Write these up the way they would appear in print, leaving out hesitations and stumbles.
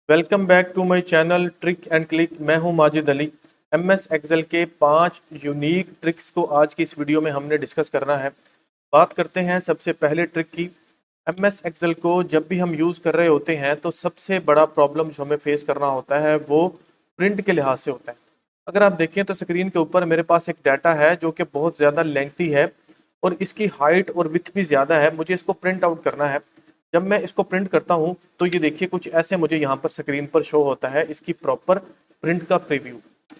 Welcome back to my channel trick and click. मैं हूं Majid Ali. MS Excel के 5 unique tricks को आज की इस वीडियो में हमने डिस्कस करना है। बात करते हैं सबसे पहले ट्रिक की। एमएस एक्सेल को जब भी हम यूज़ कर रहे होते हैं तो सबसे बड़ा प्रॉब्लम जो हमें फेस करना होता है वो प्रिंट के लिहाज से होता है। अगर आप देखें तो स्क्रीन के ऊपर मेरे पास एक डाटा है जो कि बहुत ज़्यादा लेंथी है और इसकी हाइट और विड्थ भी ज़्यादा है। मुझे इसको प्रिंट आउट करना है। जब मैं इसको प्रिंट करता हूं तो ये देखिए कुछ ऐसे मुझे यहाँ पर स्क्रीन पर शो होता है, इसकी प्रॉपर प्रिंट का प्रीव्यू।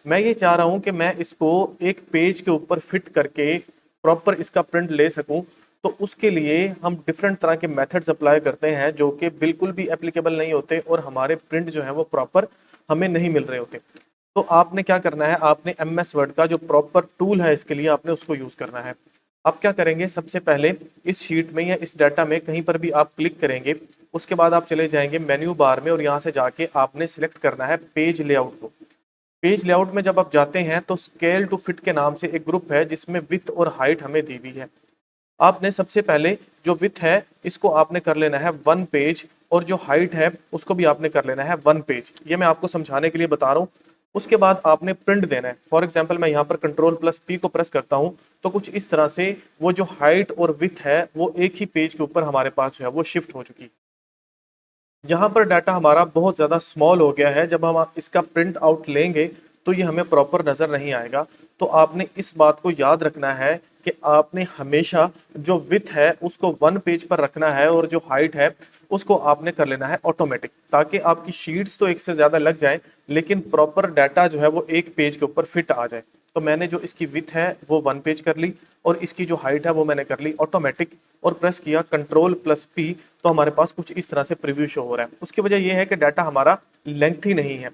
मैं ये चाह रहा हूं कि मैं इसको एक पेज के ऊपर फिट करके प्रॉपर इसका प्रिंट ले सकूं। तो उसके लिए हम डिफरेंट तरह के मेथड्स अप्लाई करते हैं जो कि बिल्कुल भी एप्लीकेबल नहीं होते और हमारे प्रिंट जो है वो प्रॉपर हमें नहीं मिल रहे होते। तो आपने क्या करना है, आपने एमएस वर्ड का जो प्रॉपर टूल है इसके लिए आपने उसको यूज़ करना है। आप क्या करेंगे, सबसे पहले इस शीट में या इस डाटा में कहीं पर भी आप क्लिक करेंगे। उसके बाद आप चले जाएंगे मेन्यू बार में और यहाँ से जाके आपने सिलेक्ट करना है पेज लेआउट को। पेज लेआउट में जब आप जाते हैं तो स्केल टू फिट के नाम से एक ग्रुप है जिसमें विड्थ और हाइट हमें दी हुई है। आपने सबसे पहले जो विड्थ है इसको आपने कर लेना है 1 पेज और जो हाइट है उसको भी आपने कर लेना है 1 पेज। ये मैं आपको समझाने के लिए बता रहा हूँ। उसके बाद आपने प्रिंट देना है। फॉर एग्जांपल मैं यहाँ पर कंट्रोल+P को प्रेस करता हूँ तो कुछ इस तरह से वो जो हाइट और विड्थ है वो एक ही पेज के ऊपर हमारे पास जो है वो शिफ्ट हो चुकी है। यहाँ पर डाटा हमारा बहुत ज़्यादा स्मॉल हो गया है। जब हम इसका प्रिंट आउट लेंगे तो ये हमें प्रॉपर नज़र नहीं आएगा। तो आपने इस बात को याद रखना है कि आपने हमेशा जो विड्थ है उसको 1 पेज पर रखना है और जो हाइट है उसको आपने कर लेना है ऑटोमेटिक, ताकि आपकी शीट्स तो एक से ज़्यादा लग जाए लेकिन प्रॉपर डाटा जो है वो एक पेज के ऊपर फिट आ जाए। तो मैंने जो इसकी विड्थ है वो 1 पेज कर ली और इसकी जो हाइट है वो मैंने कर ली ऑटोमेटिक और प्रेस किया कंट्रोल+P। तो हमारे पास कुछ इस तरह से प्रीव्यू शो हो रहा है। उसकी वजह यह है कि डाटा हमारा लेंथी नहीं है।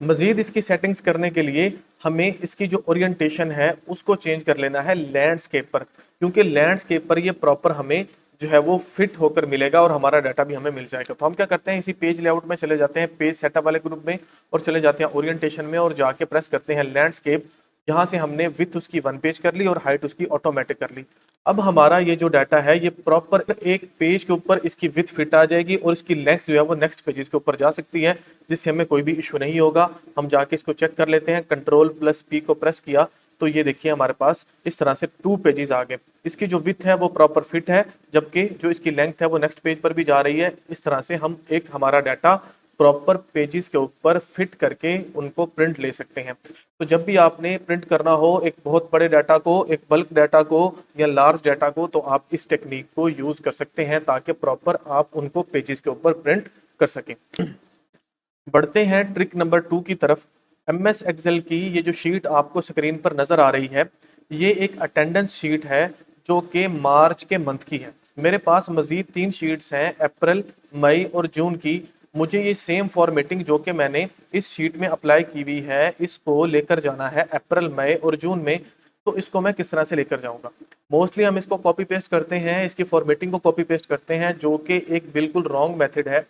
मजीद इसकी सेटिंग्स करने के लिए हमें इसकी जो ओरिएंटेशन है उसको चेंज कर लेना है लैंडस्केप पर, क्योंकि लैंडस्केप पर ये प्रॉपर हमें जो है वो फिट होकर मिलेगा और हमारा डाटा भी हमें मिल जाएगा। तो हम क्या करते हैं, इसी पेज लेआउट में चले जाते हैं, पेज सेटअप वाले ग्रुप में और चले जाते हैं ओरिएंटेशन में और जाके प्रेस करते हैं लैंडस्केप। यहाँ से हमने विड्थ उसकी 1 पेज कर ली और हाइट उसकी ऑटोमेटिक कर ली। अब हमारा ये जो डाटा है ये प्रॉपर एक पेज के ऊपर इसकी विड्थ फिट आ जाएगी और इसकी लेंथ जो है वो नेक्स्ट पेजेस के ऊपर जा सकती है, जिससे हमें कोई भी इशू नहीं होगा। हम जाके इसको चेक कर लेते हैं। कंट्रोल+P को प्रेस किया तो ये देखिए हमारे पास इस तरह से 2 पेजेस आ गए। इसकी जो विड्थ है वो प्रॉपर फिट है, जबकि जो इसकी लेंथ है वो नेक्स्ट पेज पर भी जा रही है। इस तरह से हम एक हमारा डाटा प्रॉपर पेजेस के ऊपर फिट करके उनको प्रिंट ले सकते हैं। तो जब भी आपने प्रिंट करना हो एक बहुत बड़े डाटा को, एक बल्क डाटा को या लार्ज डाटा को, तो आप इस टेक्निक को यूज कर सकते हैं ताकि प्रॉपर आप उनको पेजेस के ऊपर प्रिंट कर सकें। बढ़ते हैं ट्रिक नंबर 2 की तरफ। एमएस एक्सेल की ये जो शीट आपको स्क्रीन पर नजर आ रही है ये एक अटेंडेंस शीट है जो कि मार्च के मंथ की है। मेरे पास मजीद 3 शीट्स हैं, अप्रैल, मई और जून की। मुझे ये सेम फॉर्मेटिंग जो कि मैंने इस शीट में अप्लाई की हुई है इसको लेकर जाना है अप्रैल, मई और जून में। तो इसको मैं किस तरह से लेकर जाऊंगा? मोस्टली हम इसको कॉपी पेस्ट करते हैं, इसकी फॉर्मेटिंग को कॉपी पेस्ट करते हैं जो कि एक बिल्कुल रॉन्ग मेथड है।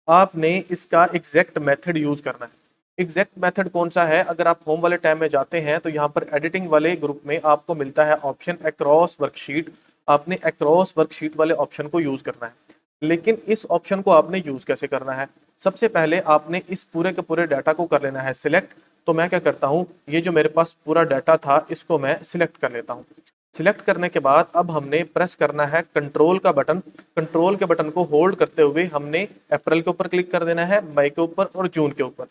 आपने इसका एग्जैक्ट मेथड यूज करना है। एग्जैक्ट मेथड कौन सा है? अगर आप होम वाले टैब में जाते हैं तो यहाँ पर एडिटिंग वाले ग्रुप में आपको मिलता है ऑप्शन अक्रॉस वर्कशीट। आपने अक्रॉस वर्कशीट वाले ऑप्शन को यूज करना है। लेकिन इस ऑप्शन को आपने यूज कैसे करना है? सबसे पहले आपने इस पूरे के पूरे डाटा को कर लेना है सिलेक्ट। तो मैं क्या करता हूँ, ये जो मेरे पास पूरा डाटा था इसको मैं सिलेक्ट कर लेता हूँ। सिलेक्ट करने के बाद अब हमने प्रेस करना है कंट्रोल का बटन। कंट्रोल के बटन को होल्ड करते हुए हमने अप्रैल के ऊपर क्लिक कर देना है, मई के ऊपर और जून के ऊपर।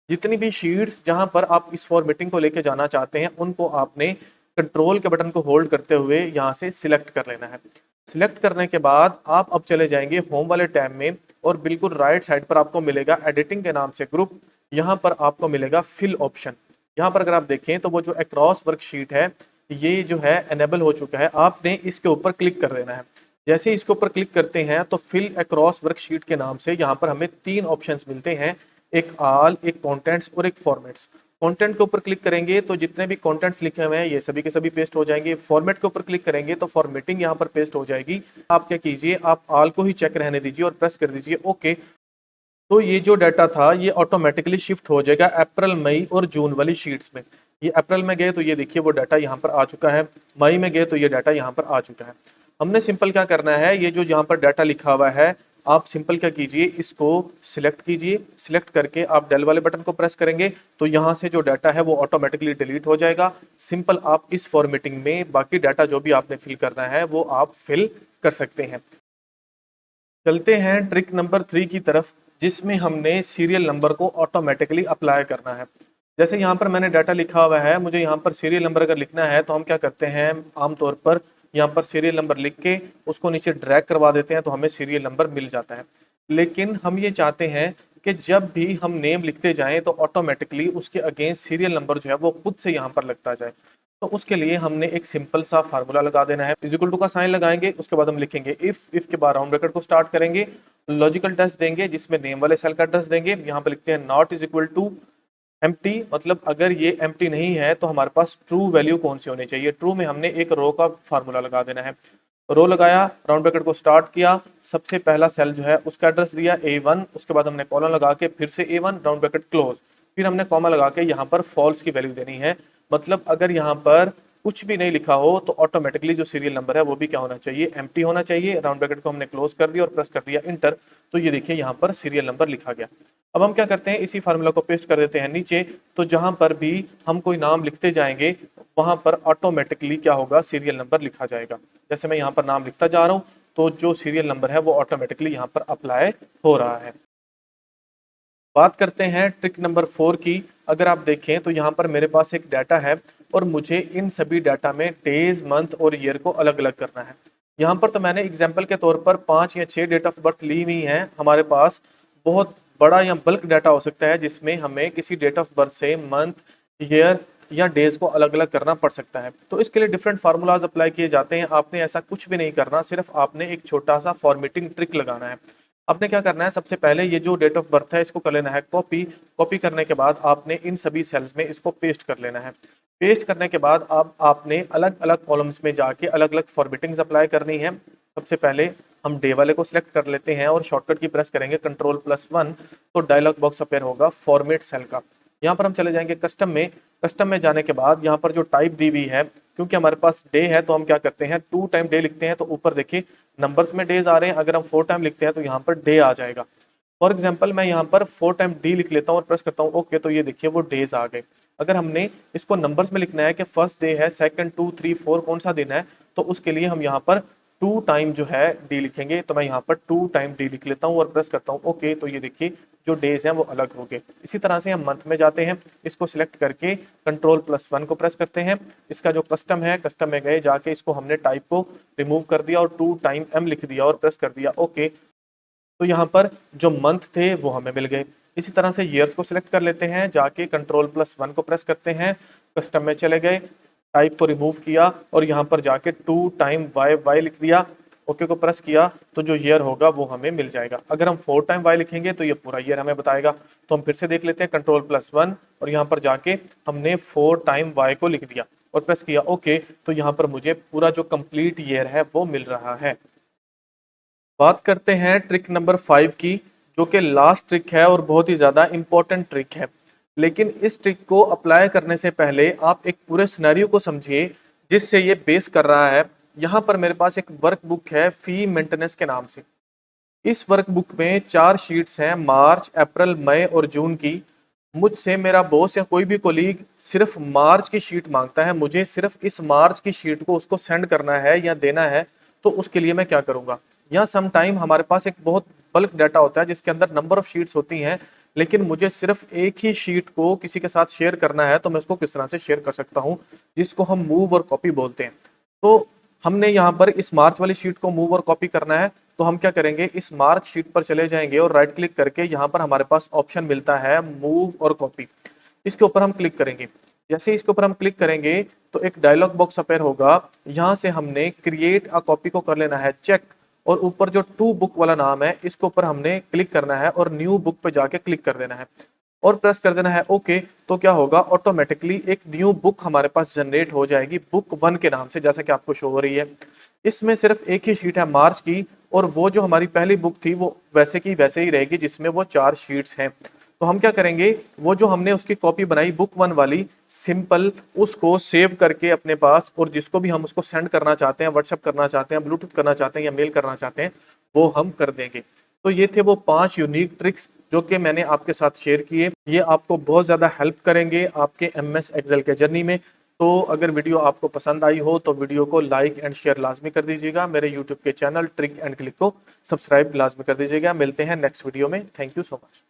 जितनी भी शीट्स जहां पर आप इस फॉर्मेटिंग को लेके जाना चाहते हैं उनको आपने कंट्रोल के बटन को होल्ड करते हुए यहां से सिलेक्ट कर लेना है। सिलेक्ट करने के बाद आप अब चले जाएंगे होम वाले टैब में और बिल्कुल राइट साइड पर आपको मिलेगा एडिटिंग के नाम से ग्रुप। यहाँ पर आपको मिलेगा फिल ऑप्शन। यहाँ पर अगर आप देखें तो वो जो अक्रॉस वर्कशीट है ये जो है एनेबल हो चुका है। आपने इसके ऊपर क्लिक कर देना है। जैसे इसके ऊपर क्लिक करते हैं तो फिल अक्रॉस वर्कशीट के नाम से यहाँ पर हमें 3 ऑप्शंस मिलते हैं, एक ऑल, एक कंटेंट्स और एक फॉर्मेट्स। कंटेंट के ऊपर क्लिक करेंगे तो जितने भी कंटेंट्स लिखे हुए हैं ये सभी के सभी पेस्ट हो जाएंगे। फॉर्मेट के ऊपर क्लिक करेंगे तो फॉर्मेटिंग यहाँ पर पेस्ट हो जाएगी। आप क्या कीजिए, आप ऑल को ही चेक रहने दीजिए और प्रेस कर दीजिए ओके। तो ये जो डाटा था ये ऑटोमेटिकली शिफ्ट हो जाएगा अप्रैल, मई और जून वाली शीट्स में। ये अप्रैल में गए तो ये देखिए वो डाटा यहाँ पर आ चुका है, मई में गए तो ये डाटा यहाँ पर आ चुका है। हमने सिंपल क्या करना है, ये जो यहाँ पर डाटा लिखा हुआ है आप सिंपल क्या कीजिए, इसको सिलेक्ट कीजिए। सिलेक्ट करके आप डेल वाले बटन को प्रेस करेंगे तो यहाँ से जो डाटा है वो ऑटोमेटिकली डिलीट हो जाएगा। सिंपल आप इस फॉर्मेटिंग में बाकी डाटा जो भी आपने फिल करना है वो आप फिल कर सकते हैं। चलते हैं ट्रिक नंबर 3 की तरफ, जिसमें हमने सीरियल नंबर को ऑटोमेटिकली अप्लाई करना है। जैसे यहाँ पर मैंने डाटा लिखा हुआ है, मुझे यहाँ पर सीरियल नंबर अगर लिखना है तो हम क्या करते हैं, आमतौर पर यहाँ पर सीरियल नंबर लिख के उसको नीचे ड्रैग करवा देते हैं तो हमें सीरियल नंबर मिल जाता है। लेकिन हम ये चाहते हैं कि जब भी हम नेम लिखते जाएं तो ऑटोमेटिकली उसके अगेंस्ट सीरियल नंबर जो है वो खुद से यहाँ पर लगता जाए। तो उसके लिए हमने एक सिंपल सा फार्मूला लगा देना है। इज इक्वल टू का साइन लगाएंगे, उसके बाद हम लिखेंगे इफ के बाद राउंड ब्रैकेट को स्टार्ट करेंगे, लॉजिकल टेस्ट देंगे जिसमें नेम वाले सेल का एड्रेस देंगे। यहाँ पे लिखते हैं not is equal to empty, मतलब अगर ये एम्प्टी नहीं है तो हमारे पास ट्रू वैल्यू कौन सी होनी चाहिए। ट्रू में हमने एक रो का फार्मूला लगा देना है। रो लगाया, राउंड ब्रैकेट को स्टार्ट किया, सबसे पहला सेल जो है उसका एड्रेस दिया A1, उसके बाद हमने कॉलन लगा के फिर से A1 राउंड ब्रैकेट क्लोज, फिर हमने कॉमा लगा के यहाँ पर फॉल्स की वैल्यू देनी है। मतलब अगर यहाँ पर कुछ भी नहीं लिखा हो तो ऑटोमेटिकली जो सीरियल नंबर है वो भी क्या होना चाहिए, एम्प्टी होना चाहिए। राउंड ब्रैकेट को हमने क्लोज कर दिया और प्रेस कर दिया इंटर, तो ये देखिए यहाँ पर सीरियल नंबर लिखा गया। अब हम क्या करते हैं, इसी फार्मूला को पेस्ट कर देते हैं नीचे, तो जहां पर भी हम कोई नाम लिखते जाएंगे वहां पर ऑटोमेटिकली क्या होगा, सीरियल नंबर लिखा जाएगा। जैसे मैं यहाँ पर नाम लिखता जा रहा हूँ तो जो सीरियल नंबर है वो ऑटोमेटिकली यहाँ पर अप्लाई हो रहा है। बात करते हैं ट्रिक नंबर 4 की। अगर आप देखें तो यहाँ पर मेरे पास एक डाटा है और मुझे इन सभी डाटा में डेज, मंथ और ईयर को अलग अलग करना है। यहाँ पर तो मैंने एग्जाम्पल के तौर पर 5 या 6 डेट ऑफ बर्थ ली हुई है। हमारे पास बहुत बड़ा या बल्क डाटा हो सकता है जिसमें हमें किसी डेट ऑफ बर्थ से मंथ, ईयर या डेज को अलग अलग करना पड़ सकता है। तो इसके लिए डिफरेंट फार्मूलाज अप्लाई किए जाते हैं। आपने ऐसा कुछ भी नहीं करना, सिर्फ आपने एक छोटा सा फॉर्मेटिंग ट्रिक लगाना है। आपने क्या करना है, सबसे पहले ये जो डेट ऑफ बर्थ है इसको कर लेना है कॉपी। कॉपी करने के बाद आपने इन सभी सेल्स में इसको पेस्ट कर लेना है। पेस्ट करने के बाद अब आपने अलग अलग कॉलम्स में जाके अलग अलग फॉर्मेटिंग्स अप्लाई करनी है। सबसे पहले हम डे वाले को सिलेक्ट कर लेते हैं और शॉर्टकट की प्रेस करेंगे Ctrl+1, तो डायलॉग बॉक्स अपेयर होगा फॉर्मेट सेल का। यहाँ पर हम चले जाएंगे कस्टम में। कस्टम में जाने के बाद यहाँ पर जो टाइप दी हुई है, क्योंकि हमारे पास डे है तो हम क्या करते हैं 2 टाइम डे लिखते हैं, तो ऊपर देखिए नंबर्स में डेज आ रहे हैं। अगर हम 4 टाइम लिखते हैं तो यहाँ पर डे आ जाएगा। फॉर एग्जाम्पल मैं यहाँ पर 4 टाइम डी लिख लेता हूँ और प्रेस करता हूँ ओके, तो ये देखिए वो डेज आ गए। अगर हमने इसको नंबर्स में लिखना है कि फर्स्ट डे है, सेकंड, 2, 3, 4 कौन सा दिन है, तो उसके लिए हम यहाँ पर 2 टाइम जो है डी लिखेंगे। तो मैं यहाँ पर 2 टाइम डी लिख लेता हूँ और प्रेस करता हूँ ओके, तो ये देखिए जो डेज हैं वो अलग हो गए। इसी तरह से हम मंथ में जाते हैं, इसको सिलेक्ट करके Ctrl+1 को प्रेस करते हैं। इसका जो कस्टम है, कस्टम में गए जाके इसको हमने टाइप को रिमूव कर दिया और 2 टाइम एम लिख दिया और प्रेस कर दिया ओके, तो यहाँ पर जो मंथ थे वो हमें मिल गए। इसी तरह से ईयर्स को सिलेक्ट कर लेते हैं, जाके Ctrl+1 को प्रेस करते हैं, कस्टम में चले गए, टाइप को रिमूव किया और यहाँ पर जाके 2 टाइम वाई वाई लिख दिया, ओके को प्रेस किया, तो जो ईयर होगा वो हमें मिल जाएगा। अगर हम 4 टाइम वाई लिखेंगे तो ये पूरा ईयर हमें बताएगा। तो हम फिर से देख लेते हैं Ctrl+1 और यहाँ पर जाके हमने 4 टाइम वाई को लिख दिया और प्रेस किया ओके, तो यहाँ पर मुझे पूरा जो कंप्लीट ईयर है वो मिल रहा है। बात करते हैं ट्रिक नंबर 5 की, जो कि लास्ट ट्रिक है और बहुत ही ज़्यादा इंपॉर्टेंट ट्रिक है। लेकिन इस ट्रिक को अप्लाई करने से पहले आप एक पूरे सिनेरियो को समझिए जिससे ये बेस कर रहा है। यहाँ पर मेरे पास एक वर्कबुक है फी मेंटेनेंस के नाम से। इस वर्कबुक में 4 शीट्स हैं, मार्च, अप्रैल, मई और जून की। मुझसे मेरा बॉस या कोई भी कोलीग सिर्फ मार्च की शीट मांगता है, मुझे सिर्फ इस मार्च की शीट को उसको सेंड करना है या देना है। तो उसके लिए मैं क्या करूंगा, या सम टाइम हमारे पास एक बहुत बल्क डाटा होता है जिसके अंदर नंबर ऑफ शीट्स होती हैं, लेकिन मुझे सिर्फ एक ही शीट को किसी के साथ शेयर करना है, तो मैं उसको किस तरह से शेयर कर सकता हूँ, जिसको हम मूव और कॉपी बोलते हैं। तो हमने यहाँ पर इस मार्च वाली शीट को मूव और कॉपी करना है, तो हम क्या करेंगे, इस मार्च शीट पर चले जाएंगे और राइट क्लिक करके यहाँ पर हमारे पास ऑप्शन मिलता है मूव और कॉपी। इसके ऊपर हम क्लिक करेंगे। जैसे इसके ऊपर हम क्लिक करेंगे तो एक डायलॉग बॉक्स अपेयर होगा। यहाँ से हमने क्रिएट अ कॉपी को कर लेना है चेक, और ऊपर जो टू बुक वाला नाम है इसके ऊपर हमने क्लिक करना है और न्यू बुक पे जाके क्लिक कर देना है और प्रेस कर देना है ओके। तो क्या होगा, ऑटोमेटिकली एक न्यू बुक हमारे पास जनरेट हो जाएगी बुक 1 के नाम से, जैसा कि आपको शो हो रही है। इसमें सिर्फ एक ही शीट है मार्च की, और वो जो हमारी पहली बुक थी वो वैसे की वैसे ही रहेगी जिसमें वो 4 शीट्स हैं। तो हम क्या करेंगे, वो जो हमने उसकी कॉपी बनाई बुक 1 वाली, सिंपल उसको सेव करके अपने पास, और जिसको भी हम उसको सेंड करना चाहते हैं, व्हाट्सएप करना चाहते हैं, ब्लूटूथ करना चाहते हैं या मेल करना चाहते हैं, वो हम कर देंगे। तो ये थे वो 5 यूनिक ट्रिक्स जो कि मैंने आपके साथ शेयर किए। ये आपको बहुत ज़्यादा हेल्प करेंगे आपके MS एक्सेल के जर्नी में। तो अगर वीडियो आपको पसंद आई हो तो वीडियो को लाइक एंड शेयर लाजमी कर दीजिएगा। मेरे यूट्यूब के चैनल ट्रिक एंड क्लिक को सब्सक्राइब लाजमी कर दीजिएगा। मिलते हैं नेक्स्ट वीडियो में। Thank you so much.